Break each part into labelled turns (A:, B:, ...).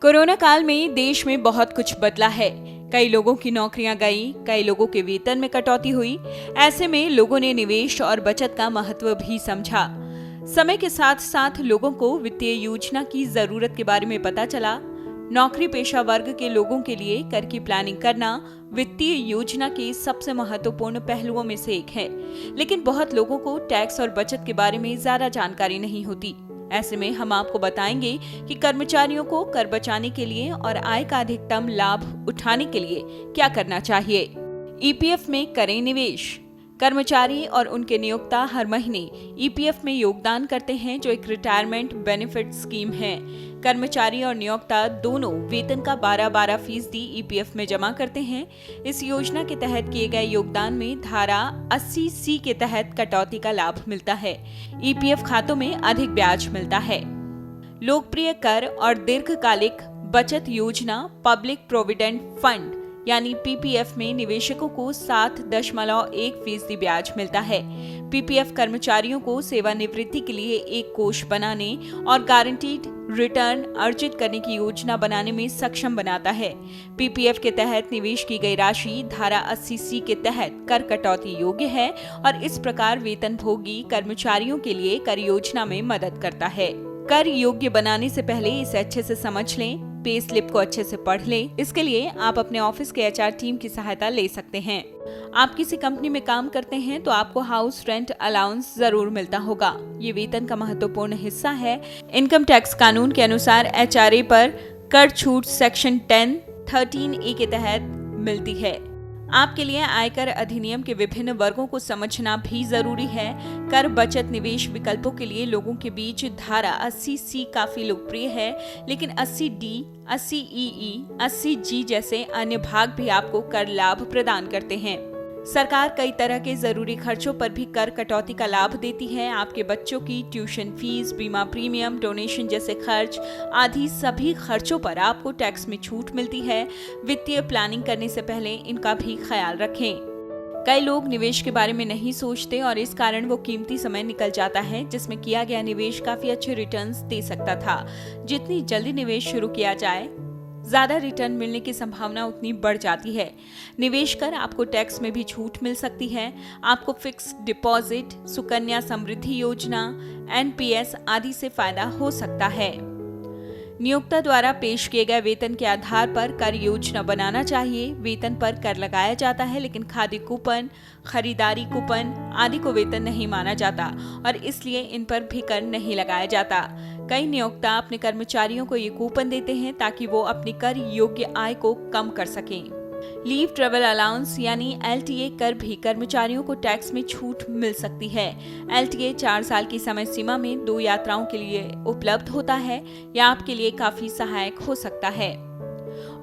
A: Corona काल में देश में बहुत कुछ बदला है। कई लोगों की नौकरियां गई, कई लोगों के वेतन में कटौती हुई। ऐसे में लोगों ने निवेश और बचत का महत्व भी समझा। समय के साथ साथ लोगों को वित्तीय योजना की जरूरत के बारे में पता चला। नौकरी पेशा वर्ग के लोगों के लिए कर की प्लानिंग करना वित्तीय योजना के सबसे महत्वपूर्ण पहलुओं में से एक है। लेकिन बहुत लोगों को टैक्स और बचत के बारे में ज्यादा जानकारी नहीं होती। ऐसे में हम आपको बताएंगे कि कर्मचारियों को कर बचाने के लिए और आय का अधिकतम लाभ उठाने के लिए क्या करना चाहिए। ईपीएफ में करें निवेश। कर्मचारी और उनके नियोक्ता हर महीने ईपीएफ में योगदान करते हैं, जो एक रिटायरमेंट बेनिफिट स्कीम है। कर्मचारी और नियोक्ता दोनों वेतन का 12% ईपीएफ में जमा करते हैं। इस योजना के तहत किए गए योगदान में धारा 80C के तहत कटौती का लाभ मिलता है। ईपीएफ खातों में अधिक ब्याज मिलता है। लोकप्रिय कर और दीर्घकालिक बचत योजना पब्लिक प्रोविडेंट फंड यानी पीपीएफ में निवेशकों को 7.1% ब्याज मिलता है। पीपीएफ कर्मचारियों को सेवानिवृत्ति के लिए एक कोष बनाने और गारंटीड रिटर्न अर्जित करने की योजना बनाने में सक्षम बनाता है। पीपीएफ के तहत निवेश की गई राशि धारा 80C के तहत कर कटौती योग्य है और इस प्रकार वेतनभोगी कर्मचारियों के लिए कर योजना में मदद करता है। कर योग्य बनाने से पहले इसे अच्छे से समझ लें, पे स्लिप को अच्छे से पढ़ लें। इसके लिए आप अपने ऑफिस के एचआर टीम की सहायता ले सकते हैं। आप किसी कंपनी में काम करते हैं तो आपको हाउस रेंट अलाउंस जरूर मिलता होगा। ये वेतन का महत्वपूर्ण हिस्सा है। इनकम टैक्स कानून के अनुसार एचआरए पर कर छूट सेक्शन 10(13)(a) के तहत मिलती है। आपके लिए आयकर अधिनियम के विभिन्न वर्गों को समझना भी जरूरी है। कर बचत निवेश विकल्पों के लिए लोगों के बीच धारा 80C काफी लोकप्रिय है, लेकिन 80D, 80EE, 80G जैसे अन्य भाग भी आपको कर लाभ प्रदान करते हैं। सरकार कई तरह के जरूरी खर्चों पर भी कर कटौती का लाभ देती है। आपके बच्चों की ट्यूशन फीस, बीमा प्रीमियम, डोनेशन जैसे खर्च आदि सभी खर्चों पर आपको टैक्स में छूट मिलती है। वित्तीय प्लानिंग करने से पहले इनका भी ख्याल रखें। कई लोग निवेश के बारे में नहीं सोचते और इस कारण वो कीमती समय निकल जाता है जिसमें किया गया निवेश काफी अच्छे रिटर्न्स दे सकता था। जितनी जल्दी निवेश शुरू किया जाए, ज्यादा रिटर्न मिलने की संभावना उतनी बढ़ जाती है। निवेश कर आपको टैक्स में भी छूट मिल सकती है। आपको फिक्स डिपॉजिट, सुकन्या समृद्धि योजना, एनपीएस आदि से फायदा हो सकता है। नियोक्ता द्वारा पेश किए गए वेतन के आधार पर कर योजना बनाना चाहिए। वेतन पर कर लगाया जाता है, लेकिन खाद्य कूपन, खरीदारी कूपन आदि को वेतन नहीं माना जाता और इसलिए इन पर भी कर नहीं लगाया जाता। कई नियोक्ता अपने कर्मचारियों को ये कूपन देते हैं ताकि वो अपनी कर योग्य आय को कम कर सकें। लीव ट्रेवल अलाउंस यानी एलटीए कर भी कर्मचारियों को टैक्स में छूट मिल सकती है। एलटीए 4 साल की समय सीमा में 2 यात्राओं के लिए उपलब्ध होता है। यह आपके लिए काफी सहायक हो सकता है।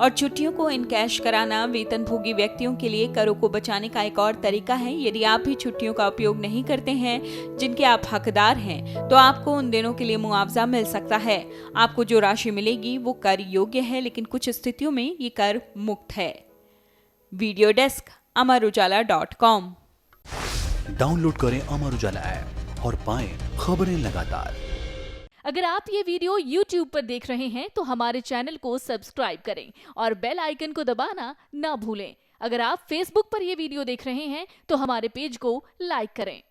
A: और छुट्टियों को इन कैश कराना वेतनभोगी व्यक्तियों के लिए करों को बचाने का एक और तरीका है। यदि आप भी छुट्टियों का उपयोग नहीं करते हैं जिनके आप हकदार हैं, तो आपको उन दिनों के लिए मुआवजा मिल सकता है। आपको जो राशि मिलेगी वो कर योग्य है, लेकिन कुछ स्थितियों में ये कर मुक्त है। Video desk amarujala.com।
B: डाउनलोड करें अमर उजाला ऐप और पाएं खबरें लगातार।
C: अगर आप ये वीडियो YouTube पर देख रहे हैं तो हमारे चैनल को सब्सक्राइब करें और बेल आइकन को दबाना ना भूलें। अगर आप Facebook पर ये वीडियो देख रहे हैं तो हमारे पेज को लाइक करें।